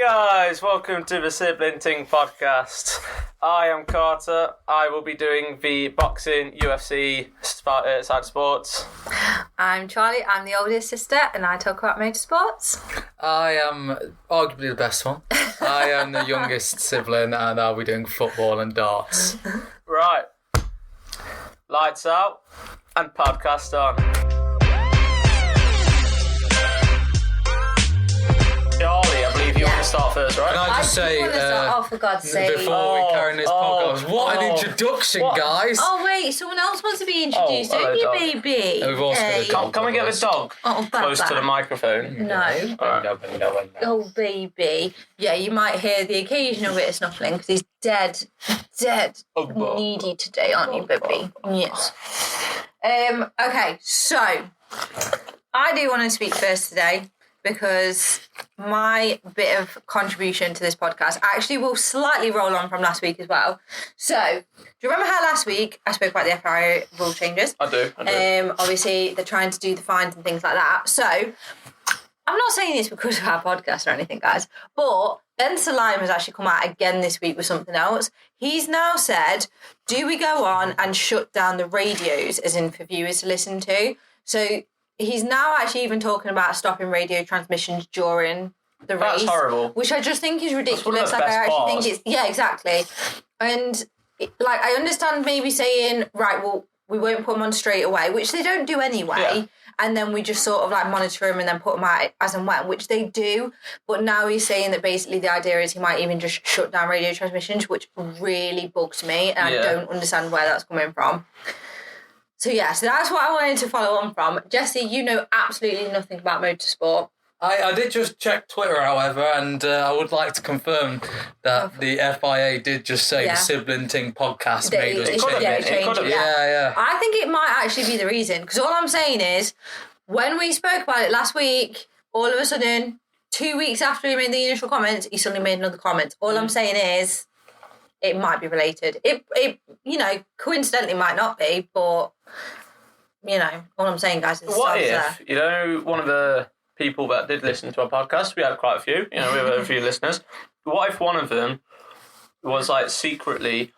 guys, welcome to the Sibling Ting podcast. I am Carter. I will be doing the boxing, UFC side of sports. I'm Charlie. I'm the oldest sister and I talk about motorsports. I am arguably the best one. I am the youngest sibling and I'll be doing football and darts. Right. Lights out and podcast on. Charlie, I believe you want to start first, right? Can I just say, for God's sake. before we carry on this podcast, what an introduction, guys. Oh, wait, someone else wants to be introduced, hello, don't you, dog. baby? We've also got a dog. Can we get the dog close to the microphone? No. Right. Oh, baby. Yeah, you might hear the occasional bit of snuffling because he's dead needy today, aren't you, baby? Yes. Okay, so I do want to speak first today because my bit of contribution to this podcast actually will slightly roll on from last week as well. So, do you remember how last week I spoke about the FIA rule changes? I do. Obviously, they're trying to do the fines and things like that. So, I'm not saying this because of our podcast or anything, guys, but Ben Salim has actually come out again this week with something else. He's now said, do we go on and shut down the radios, as in for viewers to listen to? So, he's now actually even talking about stopping radio transmissions during the race. That's horrible. Which I just think is ridiculous. That's one of the best I actually bars. think it's... Yeah, exactly. And, I understand maybe saying, right, well, we won't put them on straight away, which they don't do anyway. Yeah. And then we just sort of, monitor them and then put them out as and when, which they do. But now he's saying that basically the idea is he might even just shut down radio transmissions, which really bugs me. And I don't understand where that's coming from. So that's what I wanted to follow on from. Jesse, you know absolutely nothing about motorsport. I did just check Twitter, however, and I would like to confirm that the FIA did just say the Sibling Ting podcast made us change. Yeah. I think it might actually be the reason, because all I'm saying is, when we spoke about it last week, all of a sudden, 2 weeks after he made the initial comments, he suddenly made another comment. All I'm saying is, it might be related. It coincidentally might not be, but, all I'm saying, guys, is... What if, one of the people that did listen to our podcast, we had quite a few, we have a few listeners. What if one of them was, secretly,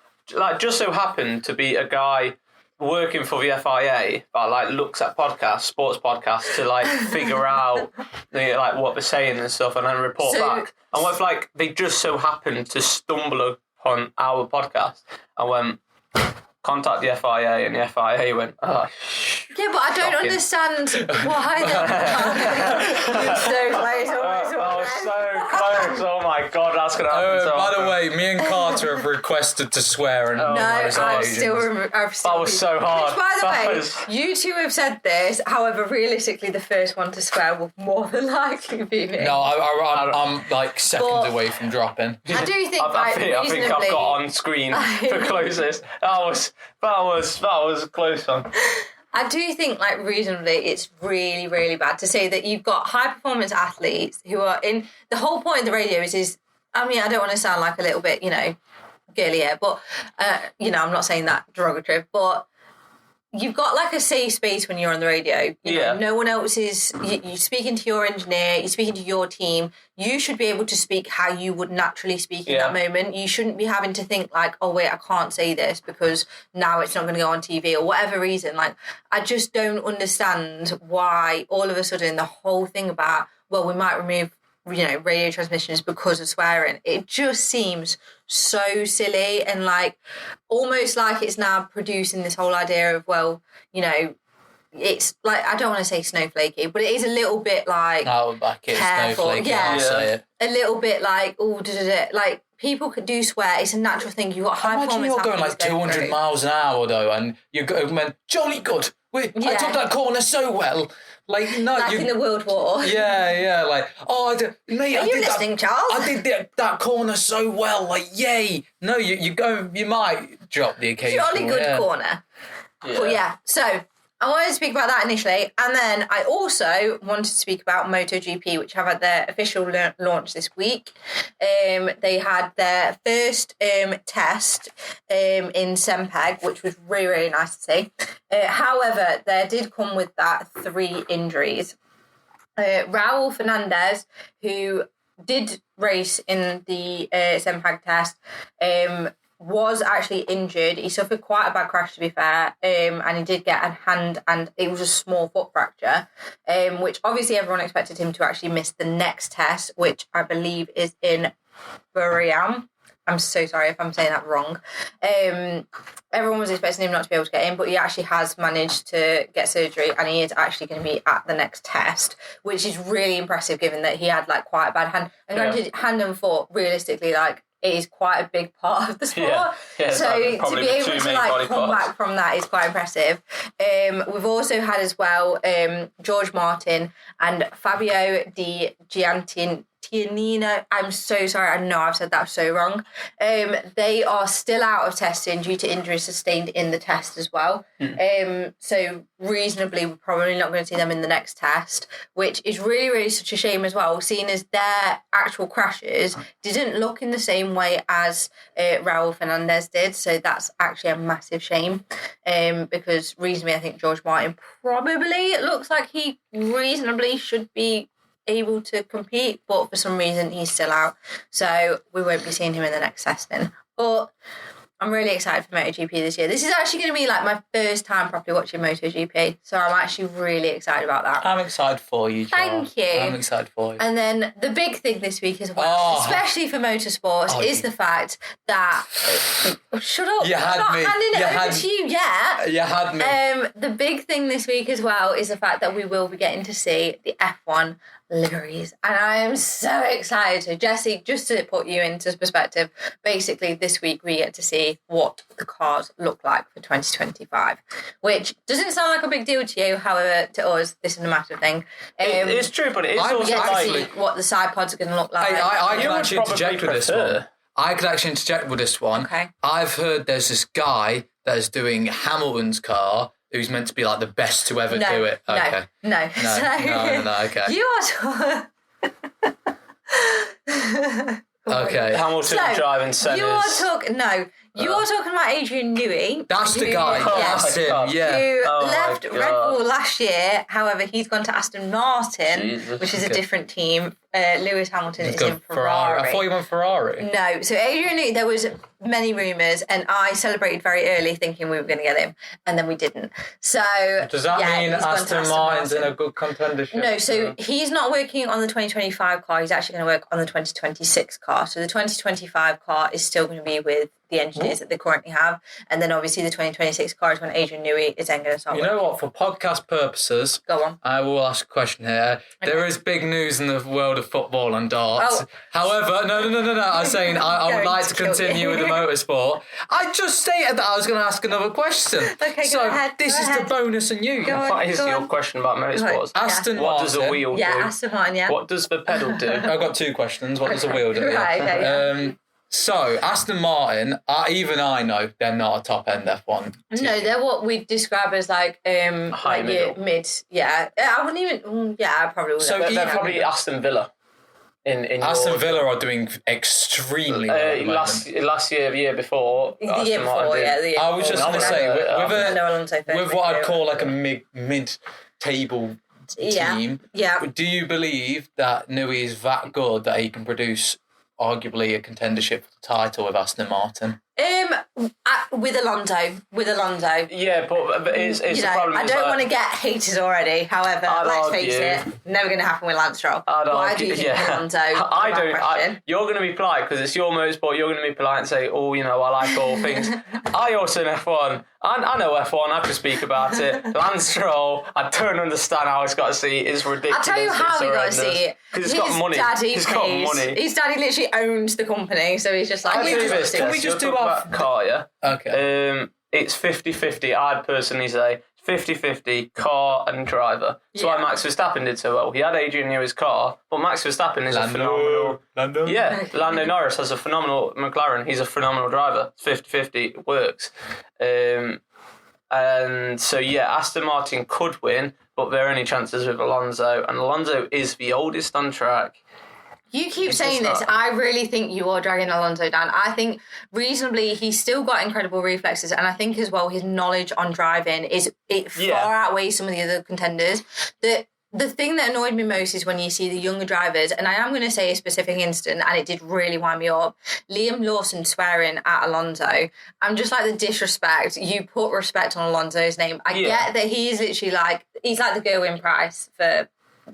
just so happened to be a guy working for the FIA that, looks at sports podcasts to, figure out, what they're saying and stuff and then report back. And what if, they just so happened to stumble on our podcast and went, contact the FIA, and the FIA went, oh, yeah, but I don't understand why they're so close. I was so close. Oh my God, that's going to happen. By the way, me and Carter have requested to swear. And I'm still that was so hard. Which, by the way, you two have said this. However, realistically, the first one to swear will more than likely be me. No, I'm seconds away from dropping. I do think, I think I've got on screen for closest. That was a close one. I do think, reasonably, it's really, really bad to say that you've got high-performance athletes who are in... The whole point of the radios is... I mean, I don't want to sound like a little bit, girly here, but, I'm not saying that derogatory, but you've got, a safe space when you're on the radio. You know, no one else is... You're speaking to your engineer, you're speaking to your team. You should be able to speak how you would naturally speak in that moment. You shouldn't be having to think, oh, wait, I can't say this because now it's not going to go on TV or whatever reason. I just don't understand why all of a sudden the whole thing about, well, we might remove, radio transmissions because of swearing. It just seems so silly and almost like it's now producing this whole idea of, well, it's I don't want to say snowflakey, but it is a little bit careful. Snowflakey, I'll say it. A little bit people could do swear. It's a natural thing. You've got high performance. Imagine you're going 200 miles an hour though, and you go, jolly good. I took that corner so well. In the World War. Yeah. Mate, Are you listening, Charles? I did that corner so well. Yay. No, you might drop the occasional. Jolly good corner. Yeah. But so I wanted to speak about that initially, and then I also wanted to speak about MotoGP, which have had their official launch this week. They had their first test in Sepang, which was really, really nice to see. However, there did come with that 3 injuries. Raul Fernandez, who did race in the Sepang test, was actually injured. He suffered quite a bad crash, to be fair, and he did get a hand, and it was a small foot fracture, which obviously everyone expected him to actually miss the next test, which I believe is in Buriram. I'm so sorry if I'm saying that wrong. Everyone was expecting him not to be able to get in, but he actually has managed to get surgery, and he is actually going to be at the next test, which is really impressive given that he had like quite a bad hand. And granted, hand and foot, realistically, like, it is quite a big part of the sport. So to be able to like come back from that is quite impressive. We've also had as well George Martin and Fabio Di Giannino. I'm so sorry. I know I've said that so wrong. They are still out of testing due to injuries sustained in the test as well. So reasonably, we're probably not going to see them in the next test, which is really, really such a shame as well, seeing as their actual crashes didn't look in the same way as Raul Fernandez did. So that's actually a massive shame, because reasonably, I think George Martin probably looks like he reasonably should be able to compete, but for some reason he's still out, so we won't be seeing him in the next testing. But I'm really excited for MotoGP this year. This is actually going to be like my first time properly watching MotoGP, so I'm actually really excited about that. I'm excited for you, Charles. Thank you. I'm excited for you. And then the big thing this week as well, especially for motorsports, is the fact that shut up! You had I'm me. not handing it over to you yet. You had me. The big thing this week as well is the fact that we will be getting to see the F1 liveries, and I am so excited. So Jesse, just to put you into perspective, basically this week we get to see what the cars look like for 2025, which doesn't sound like a big deal to you, however to us this is a massive thing. It's true, but it's also like to see what the side pods are going to look like. I can actually interject with this one. I could actually interject with this one. Okay. I've heard there's this guy that's doing Hamilton's car who's meant to be like the best to ever do it. Okay. No. Okay. You are... Okay. Hamilton driving Senna's. You are talking... No. You are talking about Adrian Newey. That's the guy. That's him, yeah. Who left Red Bull last year. However, he's gone to Aston Martin, which is a different team. Lewis Hamilton is in Ferrari. I thought you went Ferrari. No. So Adrian Newey, there was many rumours, and I celebrated very early thinking we were going to get him, and then we didn't. So does that mean Aston Martin's in a good contendership? No, so he's not working on the 2025 car. He's actually going to work on the 2026 car. So the 2025 car is still going to be with the engineers that they currently have, and then obviously the 2026 car is when Adrian Newey is then going to start. You know what? For podcast purposes, go on. I will ask a question here. Okay. There is big news in the world of football and darts. However, no. I was saying I would like to continue with the motorsport. I just stated that I was going to ask another question. Okay, so go ahead. This is the bonus on you. What is your question about motorsports? Aston Martin. What does a wheel do? Yeah, Aston Martin. Yeah. What does the pedal do? I've got two questions. What does a wheel do? Right. Okay. So, Aston Martin, even I know they're not a top-end F1 team. No, they're what we describe as like high mid. Yeah, I wouldn't even. Yeah, I probably wouldn't. So they're probably Aston Villa. In Aston Villa are doing extremely well at the moment. Last year, the year before. The year before, yeah. I was just going to say, with what I'd call like a mid-table team, do you believe that Newey is that good that he can produce arguably a contendership for the title with Aston Martin? With Alonso. Yeah, but it's the problem. I don't want to get haters already. However, let's face it, never going to happen with Lance Stroll. I do think Alonso. You're going to be polite because it's your motorsport. You're going to be polite and say, I like all things. I also in F1. I know F1. I have to speak about it. Lance Stroll, I don't understand how it's got a seat. It's ridiculous. I'll tell you how he got a seat. Because he's got money. He's got money. His daddy literally owns the company, so he's just like... Can we just do our car, yeah? Okay. It's 50-50, I'd personally say. 50-50 car and driver. That's why Max Verstappen did so well. He had Adrian Newey's car, but Max Verstappen is a phenomenal... Lando Norris has a phenomenal McLaren. He's a phenomenal driver. It's 50-50, it works. And so, Aston Martin could win, but their only chances with Alonso. And Alonso is the oldest on track. You keep saying this. I really think you are dragging Alonso down. I think reasonably he's still got incredible reflexes, and I think as well his knowledge on driving far outweighs some of the other contenders. The the thing that annoyed me most is when you see the younger drivers, and I am going to say a specific incident, and it did really wind me up. Liam Lawson swearing at Alonso. I'm just like, the disrespect. You put respect on Alonso's name. I get that he is literally like, he's like the Gerwin Price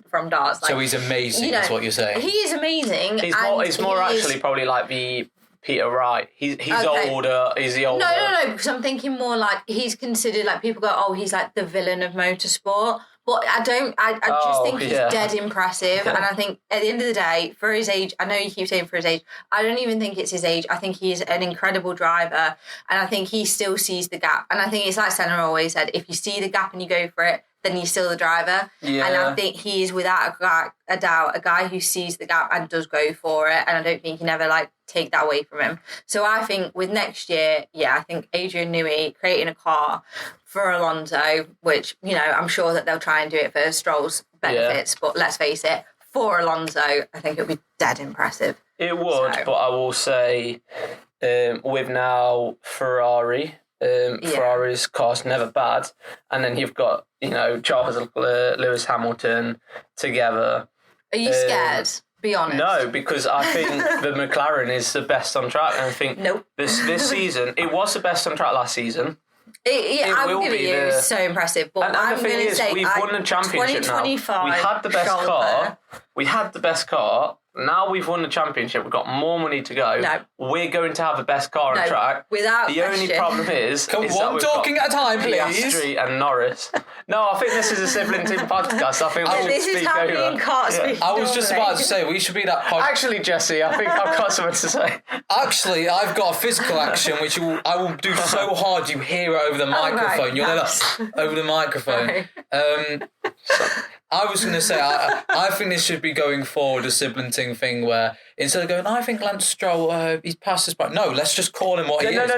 from Darts. Like, so he's amazing, is what you're saying. He is amazing. He's more actually probably like the Peter Wright. He's older. He's the older. No, because I'm thinking more like he's considered, like, people go, oh, he's like the villain of motorsport. But I just think he's dead impressive. And I think at the end of the day, for his age, I know you keep saying for his age, I don't even think it's his age. I think he's an incredible driver. And I think he still sees the gap. And I think it's like Senna always said, if you see the gap and you go for it, then you're still the driver. Yeah. And I think he is, without a doubt, a guy who sees the gap and does go for it. And I don't think you can ever, like, take that away from him. So I think with next year, I think Adrian Newey creating a car for Alonso, which, you know, I'm sure that they'll try and do it for Stroll's benefits, but let's face it, for Alonso, I think it would be dead impressive. It would, but I will say, with now Ferrari, Ferrari's car's never bad, and then you've got, you know, Charles Lewis Hamilton together. Are you scared? Be honest. No, because I think the McLaren is the best on track, and I think this season, it was the best on track last season. I will give it you. It was so impressive. But and I'm going to say, we've won the championship now. We had the best car. We had the best car. Now we've won the championship. We've got more money to go. No. We're going to have the best car on track. Without the only problem is one talking at a time, please. Piastri and Norris. No, I think this is a Sibling Ting podcast. I think we should speak over. I was just about to say, we should be that podcast. Actually, Jesse, I think I've got something to say. Actually, I've got a physical action which I will do so hard you hear it over the microphone. Right. You'll know that over the microphone. Right. I was going to say, I think this should be going forward a Sibling Ting thing where instead of going, I think Lance Stroll, he's passed us by. No, let's just call him what he is. No.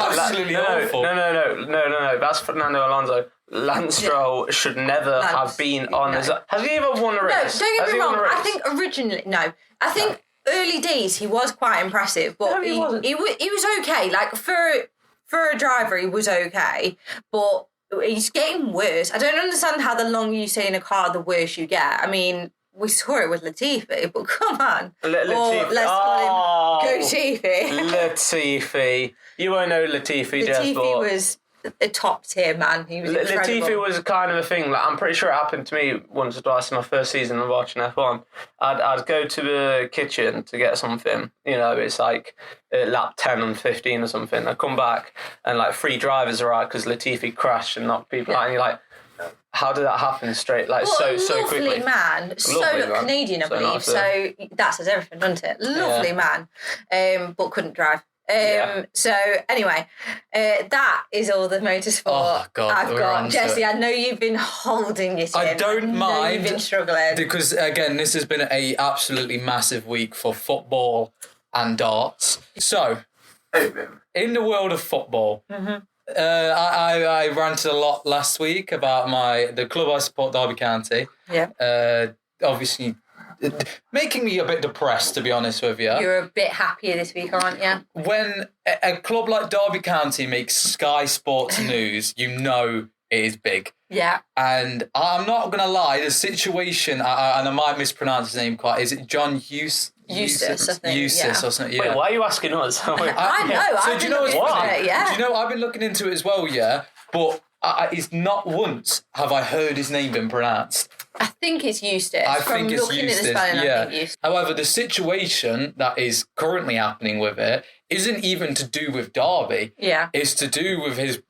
Absolutely awful. No. That's Fernando Alonso. Lance Stroll should never have been on. Has he ever won a race? No, don't get me wrong. I think originally, I think early days he was quite impressive, but he was okay. Like for a driver, he was okay, but he's getting worse. I don't understand how the longer you stay in a car, the worse you get. I mean, we saw it with Latifi, but come on. Latifi. Let's call him Latifi. Latifi. You won't know Latifi, Jess, Latifi was a top tier man. He was incredible. Latifi was kind of a thing. Like, I'm pretty sure it happened to me once or twice in my first season of watching F1. I'd go to the kitchen to get something. You know, it's like lap 10 and 15 or something. I come back and like 3 drivers are out because Latifi crashed and knocked people out. And you're like, how did that happen straight? Like so quickly. Lovely man. Canadian, I believe. Nice, so that says everything, doesn't it? Lovely man. But couldn't drive. So anyway, that is all the motorsport I've got. Jesse, I know you've been holding it in. I don't mind. You've been struggling. Because again, this has been a absolutely massive week for football and darts. So, in the world of football, I ranted a lot last week about the club I support, Derby County. Yeah. Obviously, making me a bit depressed, to be honest with you. You're a bit happier this week, aren't you? When a club like Derby County makes Sky Sports news, you know it is big. Yeah. And I'm not going to lie, the situation, and I might mispronounce his name quite, is it John Eustace, I think. Eustace or something, yeah. Wait, why are you asking us? I know. So do you know what? Do you know, I've been looking into it as well, yeah, but it's not once have I heard his name been pronounced. I think it's Eustace. I think it's Eustace. I think Eustace. However, the situation that is currently happening with it isn't even to do with Derby. Yeah. It's to do with his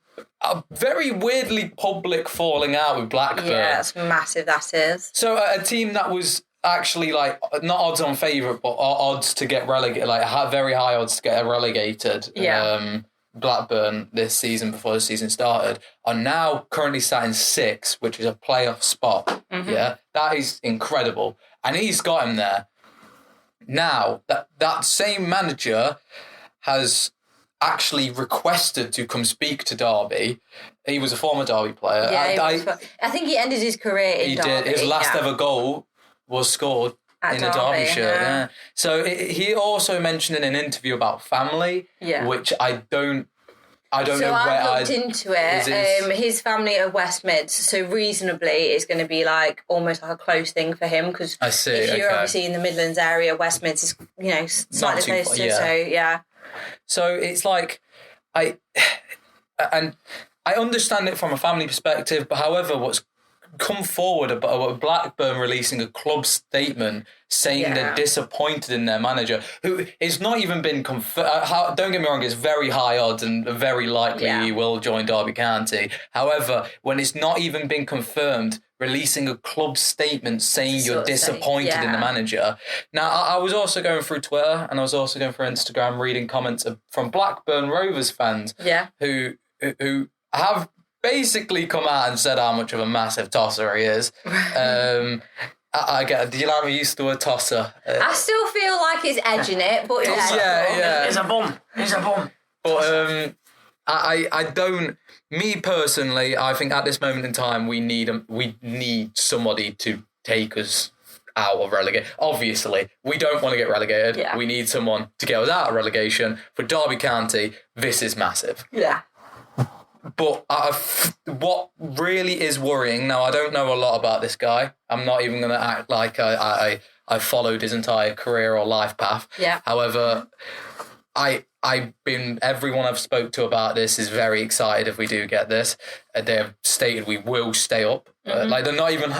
very weirdly public falling out with Blackburn. Yeah, that's massive, that is. So a team that was actually like not odds on favourite, but odds to get relegated, like very high odds to get relegated. Yeah. Blackburn this season before the season started are now currently sat in 6th, which is a playoff spot. Mm-hmm. Yeah, that is incredible, and he's got him there. Now that same manager has actually requested to come speak to Derby. He was a former Derby player. Yeah, I think he ended his career in Derby. He did. His last ever goal was scored in a Derby shirt. Yeah. So he also mentioned in an interview about family, which I don't I don't know where I looked into it. His family are West Mids, so reasonably it's going to be like almost like a close thing for him because if you're obviously in the Midlands area, West Mids is slightly closer. So yeah. So it's like I understand it from a family perspective, but however, what's come forward about Blackburn releasing a club statement saying they're disappointed in their manager, who is not even been confirmed. Don't get me wrong, it's very high odds and very likely he will join Derby County. However, when it's not even been confirmed, releasing a club statement saying you're disappointed in the manager. Now, I was also going through Twitter and I was also going through Instagram reading comments from Blackburn Rovers fans who have basically come out and said how much of a massive tosser he is. I get. Do you like me used to a tosser? I still feel like he's edging it, but He's a bum. But I don't. Me personally, I think at this moment in time we need somebody to take us out of relegation. Obviously, we don't want to get relegated. Yeah. We need someone to get us out of relegation. For Derby County, this is massive. Yeah. But what really is worrying, now I don't know a lot about this guy. I'm not even going to act like I followed his entire career or life path. Yeah. However, everyone I've spoke to about this is very excited if we do get this. They've stated we will stay up. They're not even,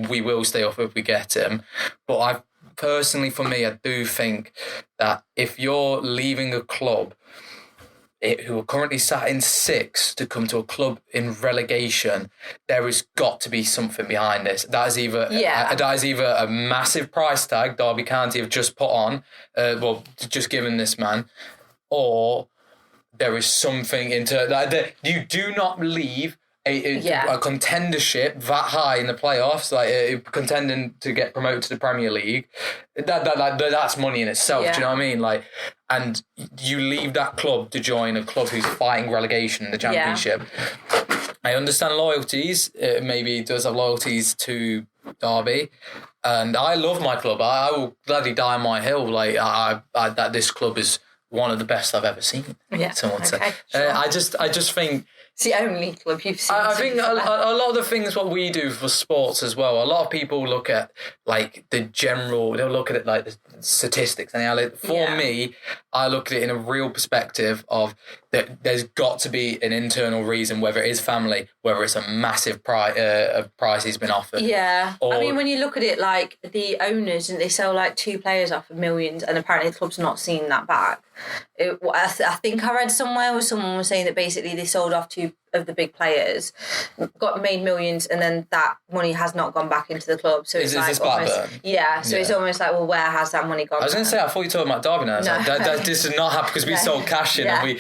we will stay up if we get him. But personally, for me, I do think that if you're leaving a club who are currently sat in 6th to come to a club in relegation, there has got to be something behind this. That is either a massive price tag Derby County have just put on, just given this man, or there is something you do not leave a contendership that high in the playoffs, contending to get promoted to the Premier League. That's money in itself. Do you know what I mean? And you leave that club to join a club who's fighting relegation in the Championship. I understand loyalties. Maybe he does have loyalties to Derby, and I love my club. I will gladly die on my hill. That this club is one of the best I've ever seen. Yeah. Someone said. Sure. I just think. It's the only club you've seen. I think a lot of the things what we do for sports as well, a lot of people look at they'll look at it like the statistics. And for me, I look at it in a real perspective of that there's got to be an internal reason, whether it is family, whether it's a massive price he's been offered. Yeah. When you look at it, like the owners, and they sell 2 players off for millions, and apparently the club's not seen that back. I think I read somewhere where someone was saying that basically they sold off 2 of the big players, made millions, and then that money has not gone back into the club. So it's this Blackburn? So it's almost like, well, where has that money gone? I was going to say, I thought you were talking about Derby now. This did not happen because we sold cash in and we...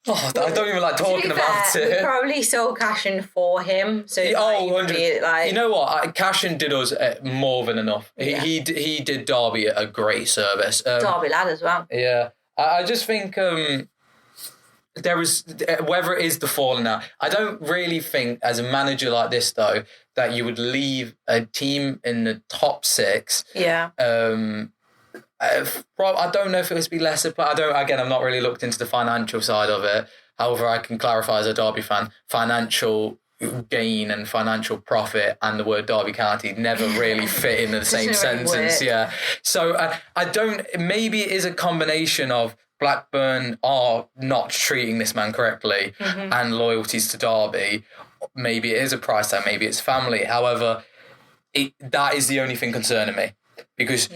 I don't even like talking about it. We probably sold Cashin for him. So 100. You know what? Cashin did us more than enough. He did Derby a great service. Derby lad as well. Yeah. I just think there is, whether it is the falling out, I don't really think as a manager like this, though, that you would leave a team in the top 6. Yeah. I don't know if it was be lesser, but I'm not really looked into the financial side of it. However, I can clarify as a Derby fan, financial gain and financial profit and the word Derby County never really fit in the same sentence. Yeah. So maybe it is a combination of Blackburn are not treating this man correctly and loyalties to Derby. Maybe it is a price tag, maybe it's family. However, that is the only thing concerning me because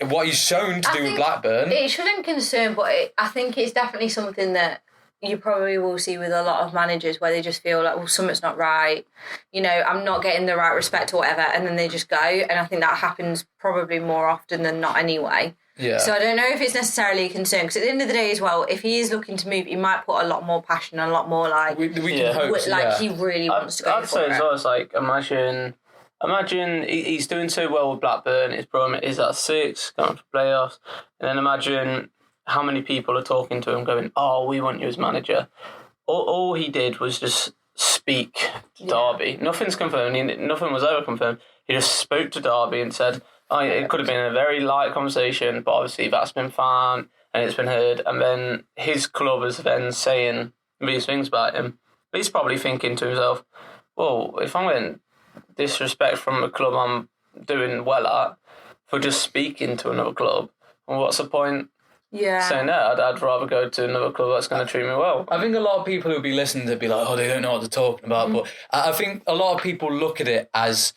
what he's shown to do with Blackburn, it shouldn't concern, but I think it's definitely something that you probably will see with a lot of managers where they just feel like, well, something's not right, I'm not getting the right respect or whatever, and then they just go. And I think that happens probably more often than not anyway. Yeah. So I don't know if it's necessarily a concern, because at the end of the day as well, if he is looking to move, he might put a lot more passion and a lot more we can hope, he really wants to go I'd say as well, it's imagine he's doing so well with Blackburn, his brother is at 6, going for playoffs, and then imagine how many people are talking to him going, oh, we want you as manager. All he did was just speak to Derby. Nothing's confirmed. Nothing was ever confirmed. He just spoke to Derby and said, it could have been a very light conversation, but obviously that's been fine. and it's been heard, and then his club is then saying these things about him. He's probably thinking to himself, well, if I'm getting disrespect from a club I'm doing well at for just speaking to another club, well, what's the point? Yeah. Saying that, I'd rather go to another club that's going to treat me well. I think a lot of people who'll be listening to be like, oh, they don't know what they're talking about. But I think a lot of people look at it as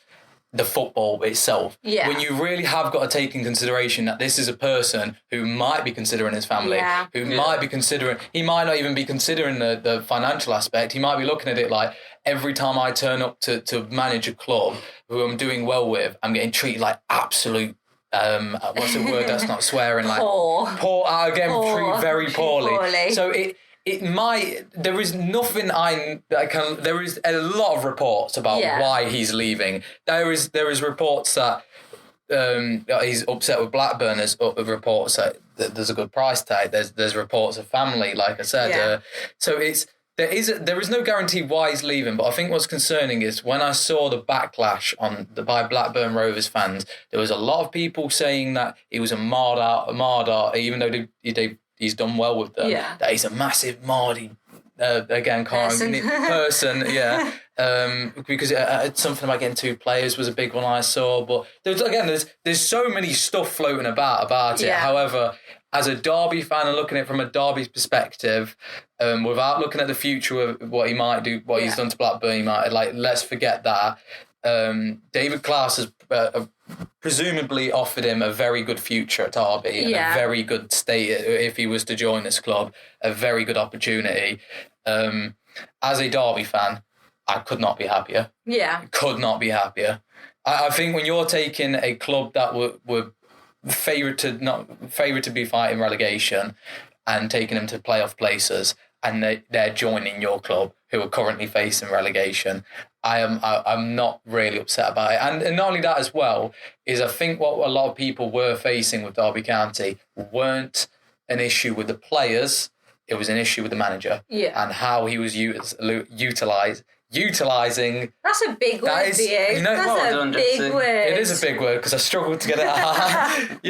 the football itself. Yeah. When you really have got to take in consideration that this is a person who might be considering his family, who might be considering, he might not even be considering the financial aspect. He might be looking at it like, every time I turn up to manage a club who I'm doing well with, I'm getting treated like absolute, what's the word that's not swearing? Like poor, treated very poorly. So it might, there is nothing there is a lot of reports about why he's leaving. There is reports that he's upset with Blackburn. There's reports that there's a good price tag. There's reports of family, like I said. So there is no guarantee why he's leaving, but I think what's concerning is when I saw the backlash by Blackburn Rovers fans, there was a lot of people saying that he was a marder, even though he's done well with them. Yeah. That he's a massive Mardy, person, because something about getting 2 players was a big one I saw. But there's so many stuff floating about it. However, as a Derby fan and looking at it from a Derby perspective, without looking at the future of what he might do, what he's done to Blackburn, let's forget that. David Klaas has presumably offered him a very good future at Derby and a very good state if he was to join this club, a very good opportunity. As a Derby fan, I could not be happier. Yeah. Could not be happier. I think when you're taking a club that were favoured to be fighting relegation and taking them to playoff places, and they're joining your club who are currently facing relegation, I'm not really upset about it. And not only that as well, is I think what a lot of people were facing with Derby County weren't an issue with the players, it was an issue with the manager and how he was utilising. That's a big word for you. That's a big word. It is a big word because I struggled to get it out.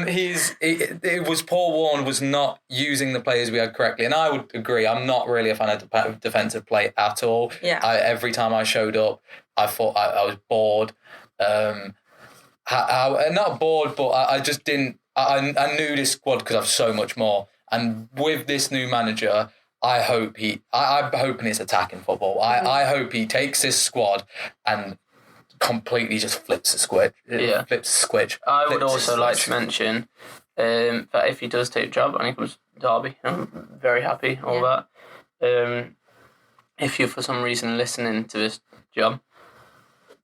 It was Paul Warne was not using the players we had correctly, and I would agree. I'm not really a fan of defensive play at all. Yeah. Every time I showed up, I thought I was bored. Not bored, but I just didn't. I knew this squad because I've so much more, and with this new manager, I'm hoping it's attacking football. I hope he takes this squad and completely just flips the switch. I would also like to mention that if he does take the job and he comes to Derby, I'm very happy, that. If you're for some reason listening to this job,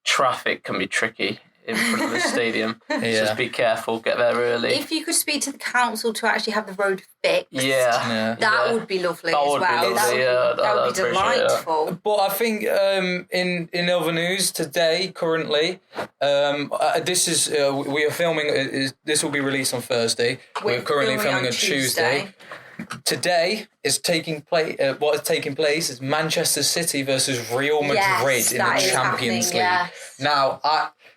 traffic can be tricky in front of the stadium. Just be careful, get there early. If you could speak to the council to actually have the road fixed, that would be lovely as well. That would be delightful. But I think in other news today, currently, this is we are filming. This will be released on Thursday. We're currently filming on Tuesday. Today is taking place. What is taking place is Manchester City versus Real Madrid in the Champions League. Yes. Now,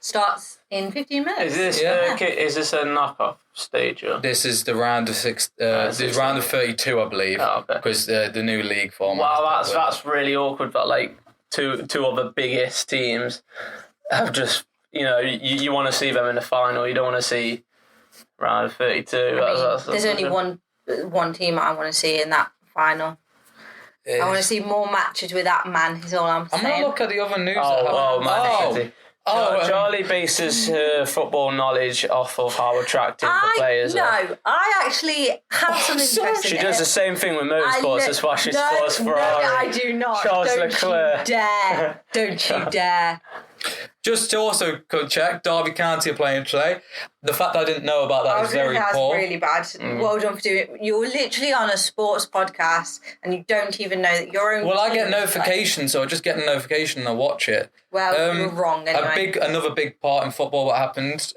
starts in 15 minutes. Is this a knockoff stage? Or? This is the round of six. This is round of 32, I believe, because the new league format. Wow, that's really awkward. But like two of the biggest teams have just you want to see them in the final. You don't want to see round of 32. There's only one team I want to see in that final. I want to see more matches with that man. Is all I'm saying. I'm gonna look at the other news. Man City. Charlie bases her football knowledge off of how attractive the players are. No, I actually have something interesting. She does the same thing with motorsports. That's why she sports Ferrari. No, I do not. Charles Leclerc. Don't you dare. Just to also check, Derby County are playing today. The fact that I didn't know about that is very poor. That's really bad. Well done for doing it. You're literally on a sports podcast and you don't even know that your own... Well, I get notifications, so I just get a notification and I watch it. Well, you're wrong anyway. Another big part in football, what happened,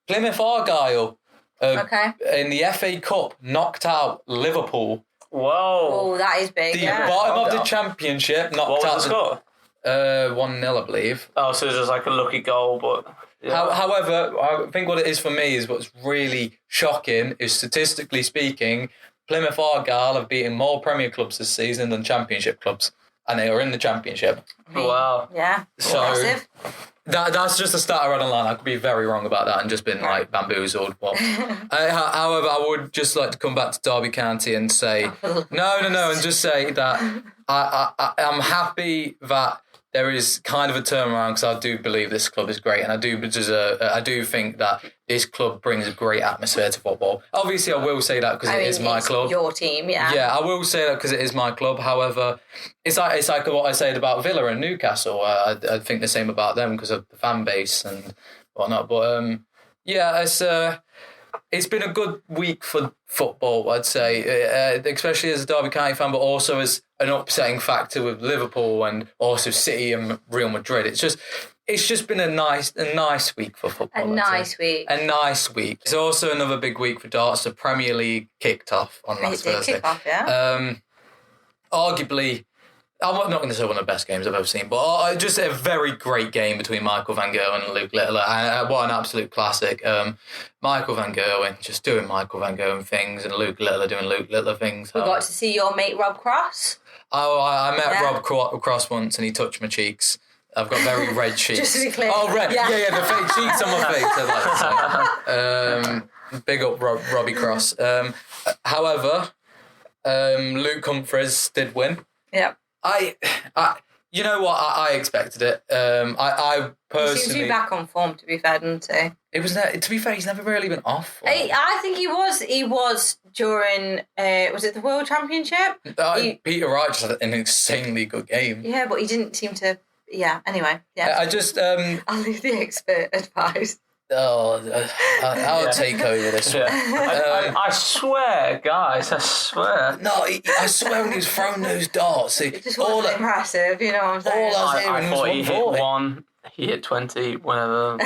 Plymouth Argyle in the FA Cup knocked out Liverpool. Whoa. Oh, that is big. The bottom of the championship knocked out... What was the score? 1-0, I believe. Oh, so it was like a lucky goal, but... However, I think what it is for me is what's really shocking is, statistically speaking, Plymouth Argyle have beaten more Premier clubs this season than Championship clubs, and they are in the Championship. Wow. Yeah. So that's just a stat I read online. I could be very wrong about that and just been like bamboozled. Well, however, I would just like to come back to Derby County and say no, and just say that I'm happy that there is kind of a turnaround, because I do believe this club is great, and I do think that this club brings a great atmosphere to football. Obviously, I will say that because it is my club. Your team, yeah. Yeah, I will say that because it is my club. However, it's like what I said about Villa and Newcastle. I think the same about them because of the fan base and whatnot. But it's been a good week for football, I'd say, especially as a Derby County fan, but also as an upsetting factor with Liverpool and also City and Real Madrid. It's just been a nice week for football. A nice week. It's also another big week for darts. The Premier League kicked off on last Thursday. Kick off, yeah. Arguably, I'm not going to say one of the best games I've ever seen, but just a very great game between Michael van Gerwen and Luke Littler. And what an absolute classic. Michael van Gerwen just doing Michael van Gerwen things and Luke Littler doing Luke Littler things. We got to see your mate Rob Cross. Oh, I met Rob Cross once and he touched my cheeks. I've got very red cheeks. Just to be clear. Oh, red. Yeah, the fake cheeks on my face, I'd like to say. Big up Robbie Cross. However, Luke Humphries did win. Yeah. You know what? I expected it. I personally. He seems to be back on form, to be fair, didn't he? It was. To be fair, he's never really been off. I think he was. He was during. Was it the World Championship? Peter Wright just had an insanely good game. Yeah, but he didn't seem to. Yeah. Anyway. Yeah. I just. I'll leave the expert advice. Oh, I'll take over this one. I swear, guys, I swear. No, I swear when he was throwing those darts, it just wasn't impressive, you know what I'm saying? I thought he hit 1, he hit 20, whatever.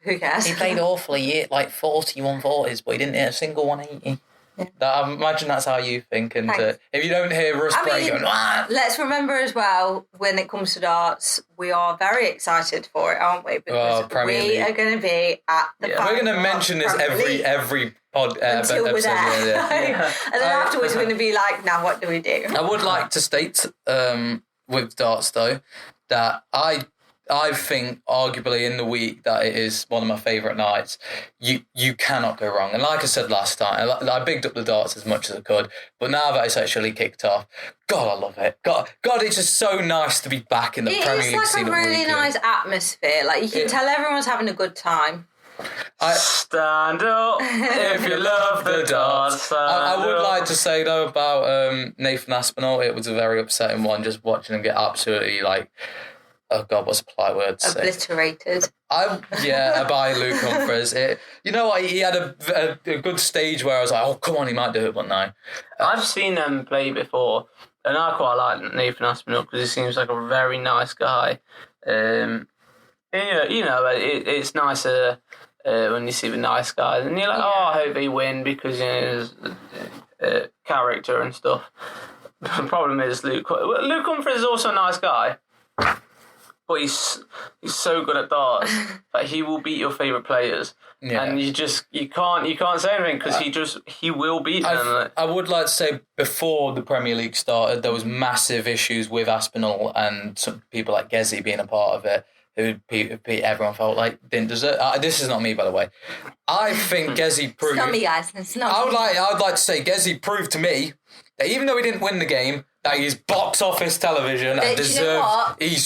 Who cares? He played awfully. He hit like 40 140s, but he didn't hit a single 180. Yeah. I imagine that's how you think, and if you don't hear Russ Bray going, let's remember as well, when it comes to darts, we are very excited for it, aren't we? Because we are going to be at the we're going to mention this every pod until we're there. Yeah. And then afterwards we're going to be like, now what do we do? I would like to state with darts though that I think arguably in the week that it is one of my favourite nights. You cannot go wrong. And like I said last time, I bigged up the darts as much as I could. But now that it's actually kicked off, God, I love it. God, it's just so nice to be back in the Premier League scene. It's like a really nice atmosphere. Like you can tell everyone's having a good time. Stand up if you love the darts. I would like to say though about Nathan Aspinall, it was a very upsetting one just watching him get absolutely like. Oh God, what's a polite word to say? Obliterated. By Luke Humphries. You know what? He had a good stage where I was like, oh, come on, he might do it, but no. I've seen them play before, and I quite like Nathan Aspinall because he seems like a very nice guy. It's nicer when you see the nice guys, and you're like, I hope they win because there's character and stuff. The problem is Luke Humphries is also a nice guy. But he's so good at darts that he will beat your favourite players, and you can't say anything because he will beat them. I would like to say before the Premier League started, there was massive issues with Aspinall and some people like Gezi being a part of it, who everyone felt like didn't deserve. This is not me, by the way. I think Gezi proved. It's not me, guys. It's not. I would like to say Gezi proved to me that even though he didn't win the game, that he's box office television and deserves. You know what? He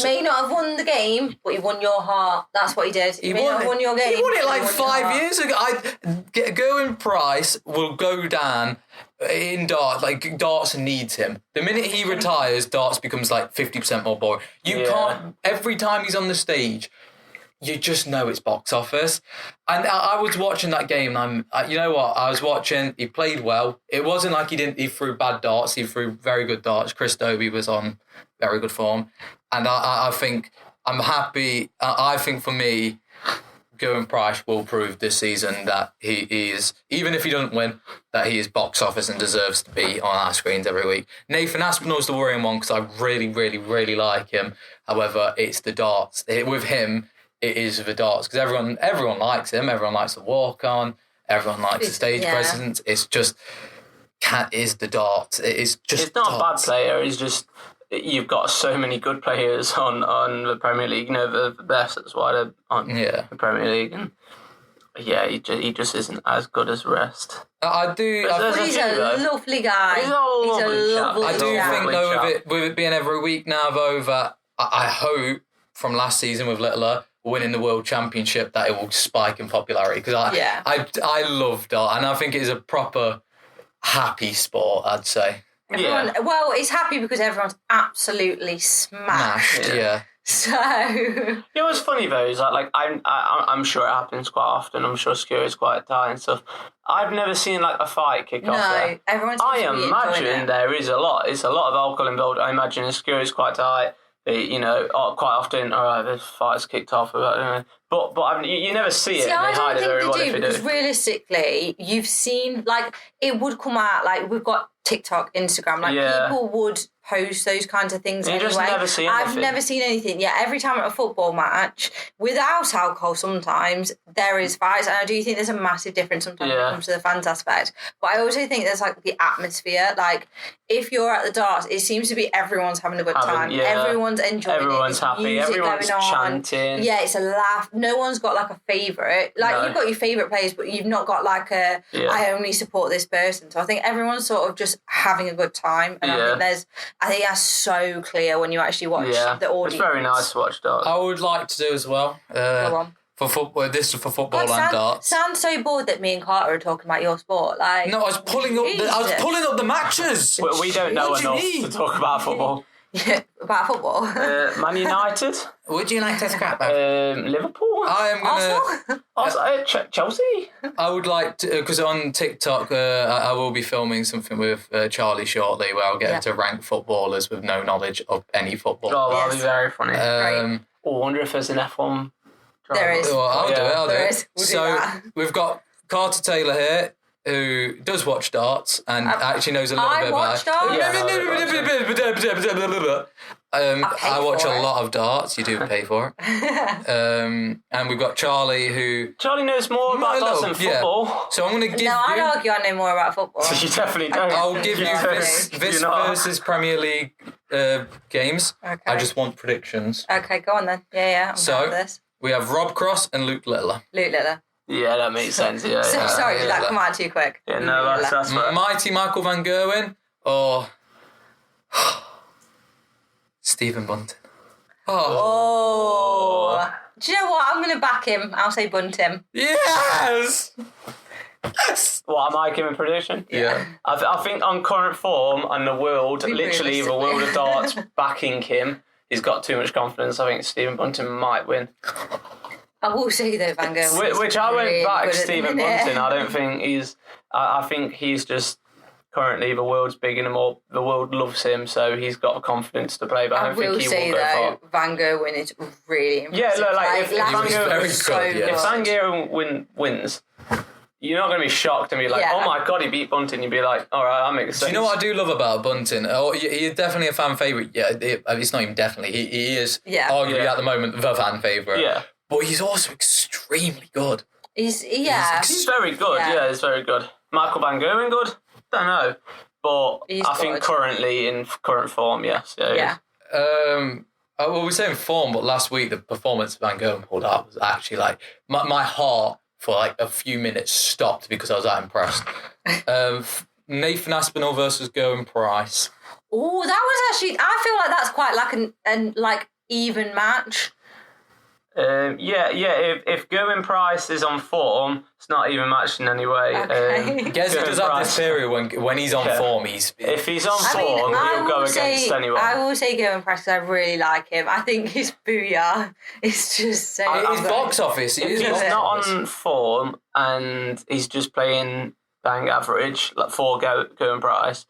may not have won the game, but he won your heart. That's what he did. He may not have won your game. He won it like 5 years ago. Gerwyn Price will go down in darts. Like darts needs him. The minute he retires, darts becomes like 50% more boring. You can't. Every time he's on the stage, you just know it's box office. And I was watching that game and you know what? I was watching, he played well. It wasn't like he threw bad darts. He threw very good darts. Chris Dobie was on very good form. And I think I'm happy. I think for me, Gerwyn Price will prove this season that he is, even if he doesn't win, that he is box office and deserves to be on our screens every week. Nathan Aspinall's the worrying one because I really, really, really like him. However, it's the darts. With him, it is the darts, because everyone likes him. Everyone likes the walk on. Everyone likes the stage presence. It's just is the darts. It is just. It's not darts. a bad player. He's just. You've got so many good players on the Premier League. You know, the best. That's why they're on the Premier League. And he just isn't as good as the rest. I do. But he's a lovely guy. He's a lovely I do think though, with it being every week now, though, that I hope from last season with Littler winning the World Championship that it will spike in popularity, because I love dart, and I think it is a proper happy sport, I'd say. Well, it's happy because everyone's absolutely smashed. Yeah. So you know what's funny though is that like I'm sure it happens quite often. I'm sure Skewer is quite tight and stuff. I've never seen like a fight kick off there. Everyone's. I imagine there is a lot. It's a lot of alcohol involved. I imagine Skewer is quite tight. You know, quite often. All right, this fight's kicked off. But you never see it. I don't think they do, because realistically, you've seen like it would come out like we've got TikTok, Instagram, like people would post those kinds of things anyway. Just never see anything. I've never seen anything. Yeah, every time at a football match, without alcohol sometimes, there is fights. And I do think there's a massive difference sometimes when it comes to the fans aspect. But I also think there's like the atmosphere. Like if you're at the darts, it seems to be everyone's having a good time. Everyone's enjoying everyone's it. Happy. Everyone's chanting. Yeah, it's a laugh. No one's got like a favourite. Like you've got your favourite players, but you've not got like I only support this person. So I think everyone's sort of just having a good time. And I think that's so clear when you actually watch the audience. It's very nice to watch darts. I would like to do as well. Go on. For football, this is for football and darts. Sounds so bored that me and Carter are talking about your sport. Like no, I was pulling up the matches. We don't know enough to talk about football. Yeah, about football. Man United. Would you like to scrap Liverpool. I am gonna Chelsea. I would like to, because on TikTok I will be filming something with Charlie shortly where I'll get him to rank footballers with no knowledge of any football. Oh, that'll be very funny. Right. I wonder if there's an F1 driver. There is. Well, I'll do it. We'll so we've got Carter Taylor here, who does watch darts and actually knows a little bit about it. I watch a lot of darts. You do pay for it. And we've got Charlie, who... Charlie knows more about darts than football. Yeah. So I'm going to give you... No, I'd argue I know more about football. You definitely don't. I'll give you this versus Premier League games. Okay. I just want predictions. Okay, go on then. Yeah, I'm this. We have Rob Cross and Luke Littler. Yeah, that makes sense. Yeah. Sorry, did that come out too quick? Yeah, no, that's right. Mighty Michael Van Gerwen or Stephen Bunting. Oh. Do you know what? I'm going to back him. I'll say Bunting. Yes! What, am I giving a prediction? Yeah. I think on current form and the world, literally the world of darts backing him, he's got too much confidence. I think Stephen Bunting might win. I will say though, Van Gerwen. Which I went back Stephen Bunting. I don't think he's... I think he's just currently the world's big and the world loves him, so he's got the confidence to play. But I don't think he will go far. Van Gerwen is really impressive. Yeah, look, like if Van Gerwen wins, you're not going to be shocked and be like, oh my God, he beat Bunting. You'd be like, all right, that makes sense. Do you know what I do love about Bunting? He's definitely a fan favourite. Yeah, it's not even definitely. He is arguably at the moment the fan favourite. Yeah. But he's also extremely good. He's very good. Yeah, he's very good. Michael Van Gerwen good? Don't know. But I think currently in current form, yes. Yeah. Well, we're saying form, but last week the performance Van Gerwen pulled out was actually like my heart for like a few minutes stopped because I was that impressed. Nathan Aspinall versus Gerwin Price. Oh, that was actually. I feel like that's quite like an like even match. If Gerwin Price is on form, it's not even matched in any way. Okay. Gezi does have this period when he's on form. If he's on form, he'll go against anyone. I will say Gerwin Price because I really like him. I think his booyah is just so... His box office. If he's not on form and he's just playing bang average, like for Gerwin Price,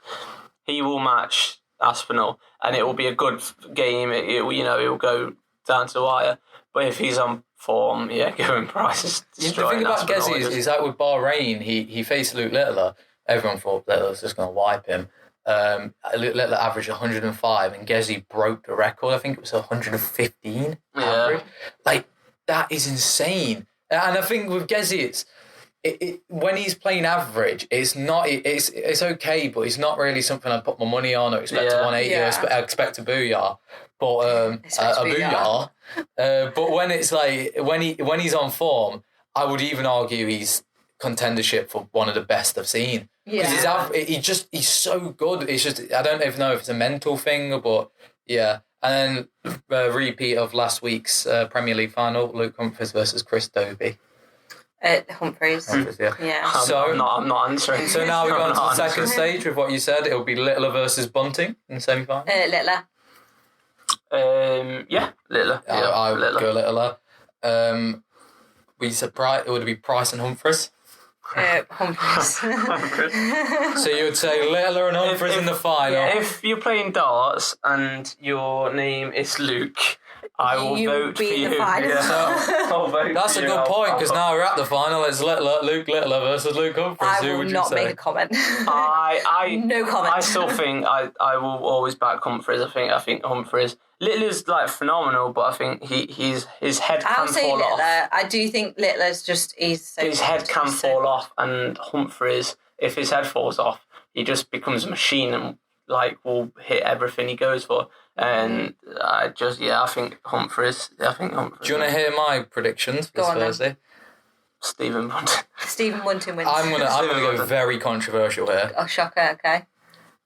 he will match Aspinall and it will be a good game. It will go down to the wire. But if he's on form, Gerwin Price is destroying. The thing about Gezi is that with Bahrain, he faced Luke Littler. Everyone thought Littler was just going to wipe him. Luke Littler averaged 105 and Gezi broke the record. I think it was 115 average. Like, that is insane. And I think with Gezi, it's when he's playing average, it's okay, but it's not really something I'd put my money on or expect a 180 or expect a booyah. But a booyah. But when it's like when he's on form, I would even argue he's contendership for one of the best I've seen. Because he's so good. It's just I don't even know if it's a mental thing, but yeah. And then a repeat of last week's Premier League final, Luke Humphries versus Chris Dobie. Humphries. Yeah. So I'm not answering. So now we're going to the second stage with what you said. It'll be Littler versus Bunting in the semi-final. Littler. Littler. I would go Littler. We said it would be Price and Humphries. Humphries. So you would say Littler and Humphries in the final. Yeah, if you're playing darts and your name is Luke, I will vote for you. I'll vote That's a good point, because now we're at the final. It's Luke Littler versus Luke Humphries. I will not make a comment. No comment. I still think I will always back Humphries. I think Humphries. Littler's like phenomenal, but I think his head can fall off. I do think Littler's just his head can fall off, and Humphries, if his head falls off, he just becomes a machine and will hit everything he goes for. And I think Humphries. Do you want to hear my predictions for Thursday? Stephen Bunting. Stephen Bunting wins. I'm gonna go very controversial here. Oh, shocker! Okay.